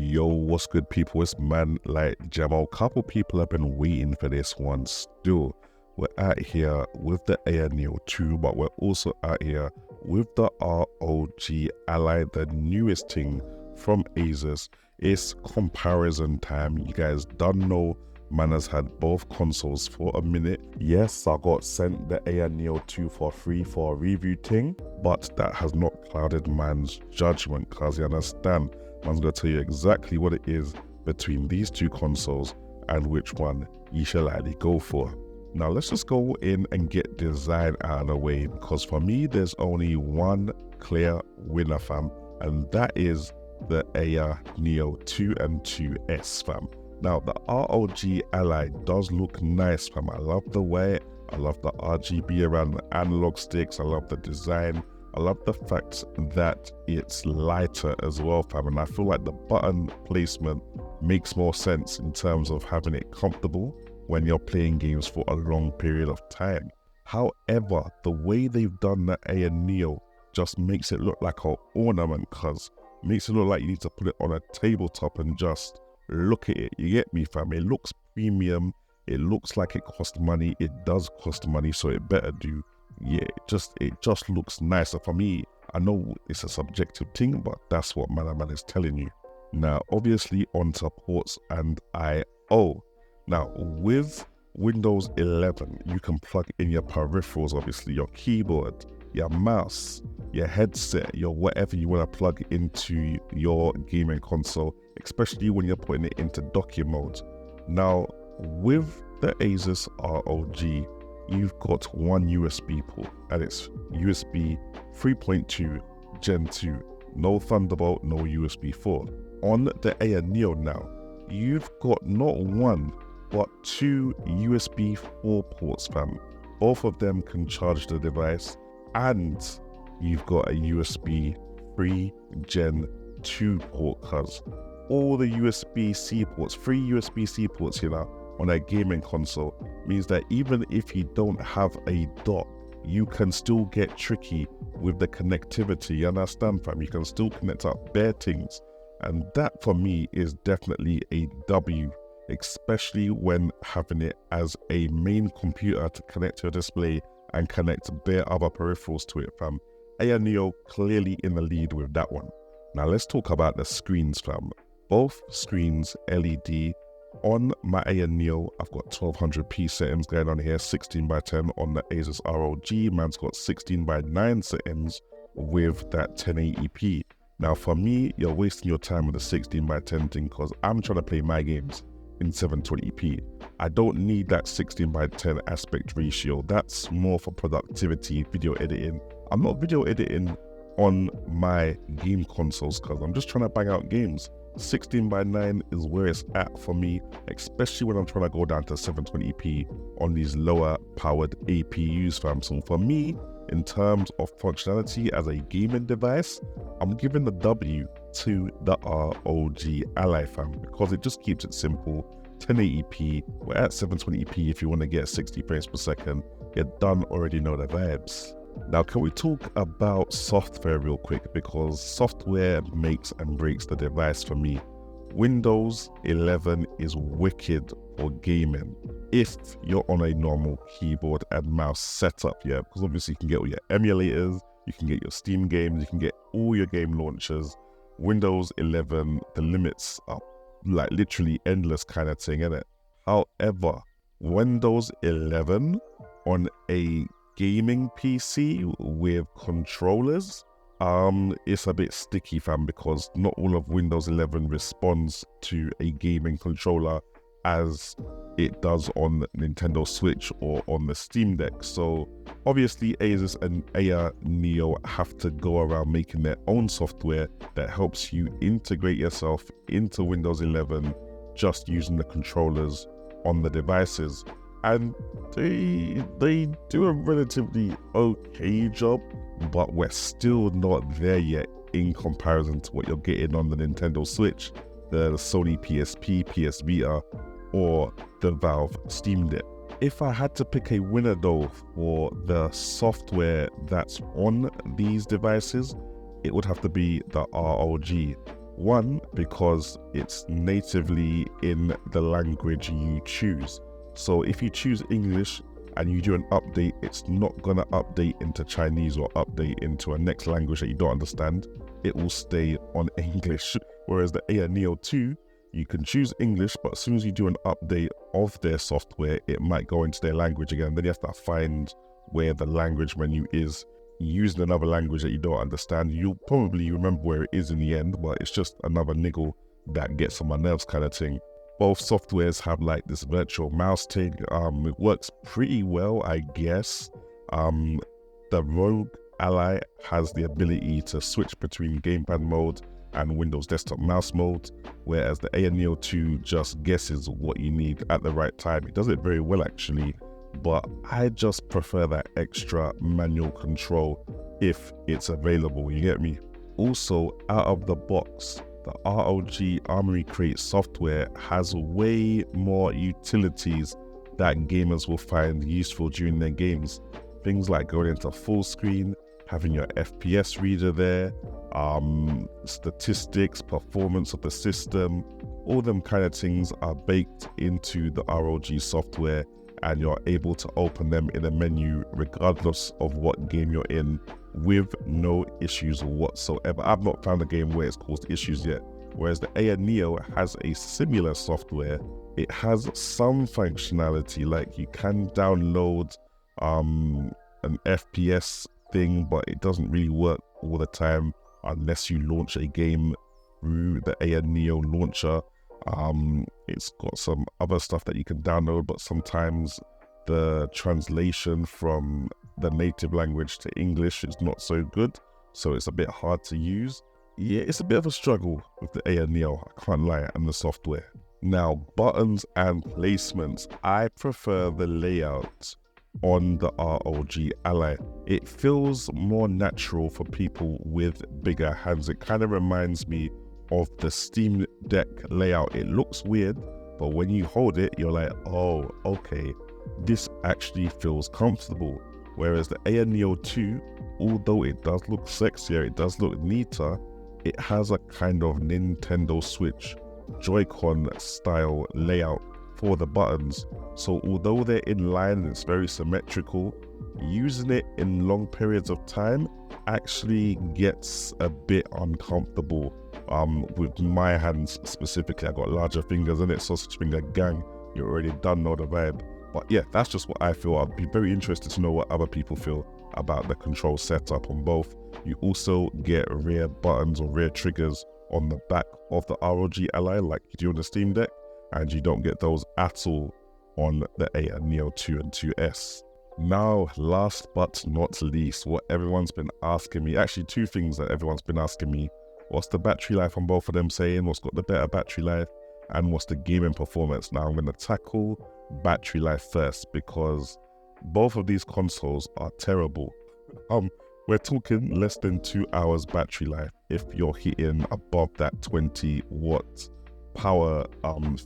Yo, what's good, people? It's man like Jamo. Couple people have been waiting for this one still. We're out here with the AYANEO 2, but we're also out here with the ROG Ally, the newest thing from Asus. It's comparison time. You guys don't know man has had both consoles for a minute. Yes, I got sent the AYANEO 2 for free for a review thing, but that has not clouded man's judgment, because you understand, man's going to tell you exactly what it is between these two consoles and which one you shall likely go for. Now let's just go in and get design out of the way, because for me there's only one clear winner, fam, and that is the AYANEO 2 and 2S, fam. Now the ROG Ally does look nice, fam. I love the way, I love the RGB around the analog sticks, I love the design, I love the fact that it's lighter as well, fam, and I feel like the button placement makes more sense in terms of having it comfortable when you're playing games for a long period of time. However, the way they've done the AYANEO just makes it look like an ornament, cuz makes it look like you need to put it on a tabletop and just look at it. You get me, fam? It looks premium, it looks like it costs money, it does cost money, so it better do. Yeah, it just looks nicer. For me, I know it's a subjective thing, but that's what man is telling you. Now, obviously onto ports and I/O. Now, with Windows 11, you can plug in your peripherals, obviously your keyboard, your mouse, your headset, your whatever you want to plug into your gaming console, especially when you're putting it into docking mode. Now, with the Asus ROG, you've got one USB port, and it's USB 3.2 Gen 2. No Thunderbolt, no USB 4. On the AYANEO now, you've got not one, but two USB 4 ports, fam. Both of them can charge the device, and you've got a USB 3 Gen 2 port, cuz all the USB-C ports, 3 USB-C ports, you know, on a gaming console means that even if you don't have a dock, you can still get tricky with the connectivity. You understand, fam? You can still connect up bare things, and that for me is definitely a W, especially when having it as a main computer to connect to your display and connect bare other peripherals to it, fam. AYANEO clearly in the lead with that one. Now let's talk about the screens, fam. Both screens LED. On my AYANEO, I've got 1200p settings going on here, 16:10 on the Asus ROG. Man's got 16:9 settings with that 1080p. Now for me, you're wasting your time with the 16:10 thing, because I'm trying to play my games in 720p. I don't need that 16:10 aspect ratio. That's more for productivity, video editing. I'm not video editing on my game consoles, because I'm just trying to bang out games. 16:9 is where it's at for me, especially when I'm trying to go down to 720p on these lower powered APUs, fam. So for me, in terms of functionality as a gaming device, I'm giving the W to the ROG Ally, fam, because it just keeps it simple. 1080p, we're at 720p if you want to get 60 frames per second. You done already know the vibes. Now, can we talk about software real quick, because software makes and breaks the device for me. Windows 11 is wicked for gaming if you're on a normal keyboard and mouse setup, yeah, because obviously you can get all your emulators, you can get your Steam games, you can get all your game launchers. Windows 11, the limits are like literally endless kind of thing, innit? However, Windows 11 on a gaming PC with controllers, it's a bit sticky, fam, because not all of Windows 11 responds to a gaming controller as it does on Nintendo Switch or on the Steam Deck. So obviously Asus and AYANEO have to go around making their own software that helps you integrate yourself into Windows 11 just using the controllers on the devices. And they do a relatively okay job, but we're still not there yet in comparison to what you're getting on the Nintendo Switch, the Sony PSP, PS Vita, or the Valve Steam Deck. If I had to pick a winner though for the software that's on these devices, it would have to be the ROG. One, because it's natively in the language you choose. So if you choose English and you do an update, it's not going to update into Chinese or update into a next language that you don't understand. It will stay on English. Whereas the AYANEO 2, you can choose English, but as soon as you do an update of their software, it might go into their language again. Then you have to find where the language menu is using another language that you don't understand. You'll probably remember where it is in the end, but it's just another niggle that gets on my nerves kind of thing. Both softwares have like this virtual mouse thing. It works pretty well, I guess. The ROG Ally has the ability to switch between gamepad mode and Windows desktop mouse mode, whereas the AYANEO 2 just guesses what you need at the right time. It does it very well actually, but I just prefer that extra manual control if it's available, you get me? Also, out of the box, the ROG Armoury Crate software has way more utilities that gamers will find useful during their games. Things like going into full screen, having your FPS reader there, statistics, performance of the system, all them kind of things are baked into the ROG software, and you're able to open them in a menu regardless of what game you're in with no issues whatsoever. I've not found a game where it's caused issues yet. Whereas the AYANEO has a similar software. It has some functionality, like you can download an FPS thing, but it doesn't really work all the time unless you launch a game through the AYANEO launcher. It's got some other stuff that you can download, but sometimes the translation from the native language to English is not so good, so it's a bit hard to use. Yeah, it's a bit of a struggle with the AYANEO, I can't lie, and the software. Now, buttons and placements. I prefer the layout on the ROG Ally. It feels more natural for people with bigger hands. It kind of reminds me of the Steam Deck layout. It looks weird, but when you hold it, you're like, oh, okay, this actually feels comfortable. Whereas the AYANEO 2, although it does look sexier, it does look neater, it has a kind of Nintendo Switch Joy-Con style layout for the buttons. So although they're in line and it's very symmetrical, using it in long periods of time actually gets a bit uncomfortable. With my hands specifically, I got larger fingers in it, sausage finger gang, you already done know the vibe. But yeah, that's just what I feel. I'd be very interested to know what other people feel about the control setup on both. You also get rear buttons or rear triggers on the back of the ROG Ally like you do on the Steam Deck, and you don't get those at all on the AYANEO 2 and 2S. Now, last but not least, what everyone's been asking me, actually two things that everyone's been asking me: what's the battery life on both of them saying, what's got the better battery life, and what's the gaming performance. Now I'm going to tackle battery life first, because both of these consoles are terrible. We're talking less than 2 hours battery life if you're hitting above that 20 watt power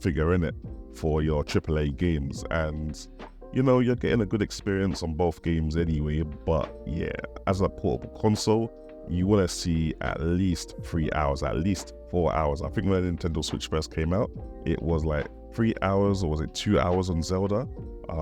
figure in it for your AAA games, and you know, you're getting a good experience on both games anyway. But yeah, as a portable console, you want to see at least 3 hours, at least 4 hours. I think when the Nintendo Switch first came out, it was like 3 hours, or was it 2 hours on Zelda,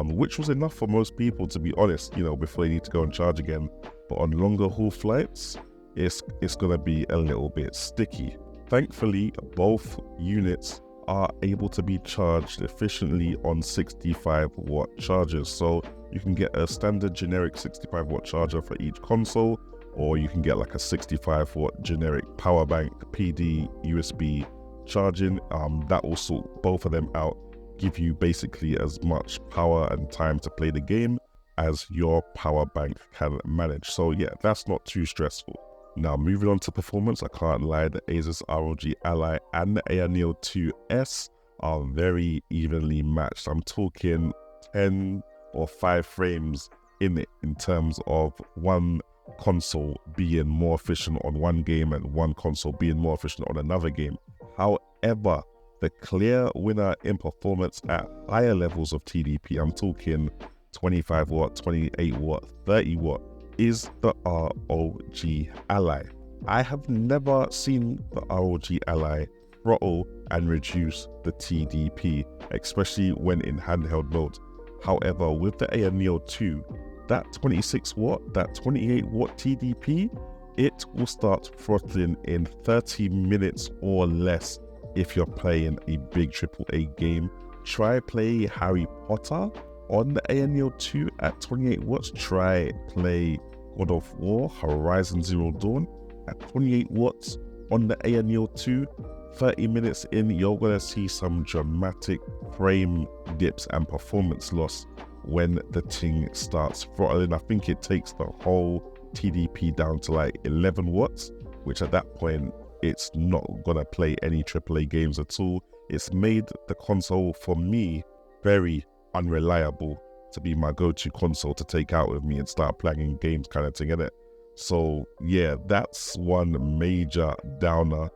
which was enough for most people, to be honest, you know, before you need to go and charge again. But on longer haul flights, it's gonna be a little bit sticky. Thankfully, both units are able to be charged efficiently on 65 watt chargers. So you can get a standard generic 65 watt charger for each console, or you can get like a 65 watt generic power bank, PD, USB charging. That will sort both of them out, give you basically as much power and time to play the game as your power bank can manage. So yeah, that's not too stressful. Now moving on to performance, I can't lie, the Asus ROG Ally and the AYANEO 2S are very evenly matched. I'm talking 10 or 5 frames in it, in terms of one console being more efficient on one game and one console being more efficient on another game. However, the clear winner in performance at higher levels of TDP, I'm talking 25 watt, 28 watt, 30 watt, is the ROG Ally. I have never seen the ROG Ally throttle and reduce the TDP, especially when in handheld mode. However, with the AYANEO 2, that 26 watt, that 28 watt TDP, it will start throttling in 30 minutes or less if you're playing a big AAA game. Try play Harry Potter on the AYANEO 2 at 28 watts. Try play God of War Horizon Zero Dawn at 28 watts on the AYANEO 2. 30 minutes in, you're gonna see some dramatic frame dips and performance loss when the thing starts throttling. I think it takes the whole TDP down to like 11 watts, which at that point, it's not gonna play any AAA games at all. It's made the console, for me, very unreliable to be my go-to console to take out with me and start playing games kind of thing, innit? So yeah, that's one major downer.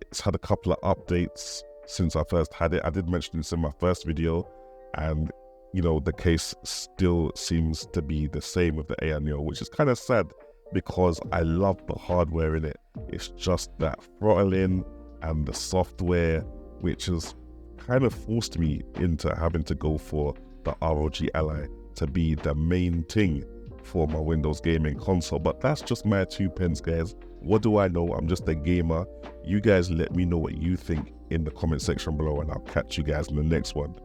It's had a couple of updates since I first had it. I did mention this in my first video, and you know, the case still seems to be the same with the AYANEO, which is kind of sad because I love the hardware in it. It's just that throttling and the software, which has kind of forced me into having to go for the ROG Ally to be the main thing for my Windows gaming console. But that's just my 2 pence, guys. What do I know? I'm just a gamer. You guys let me know what you think in the comment section below, and I'll catch you guys in the next one.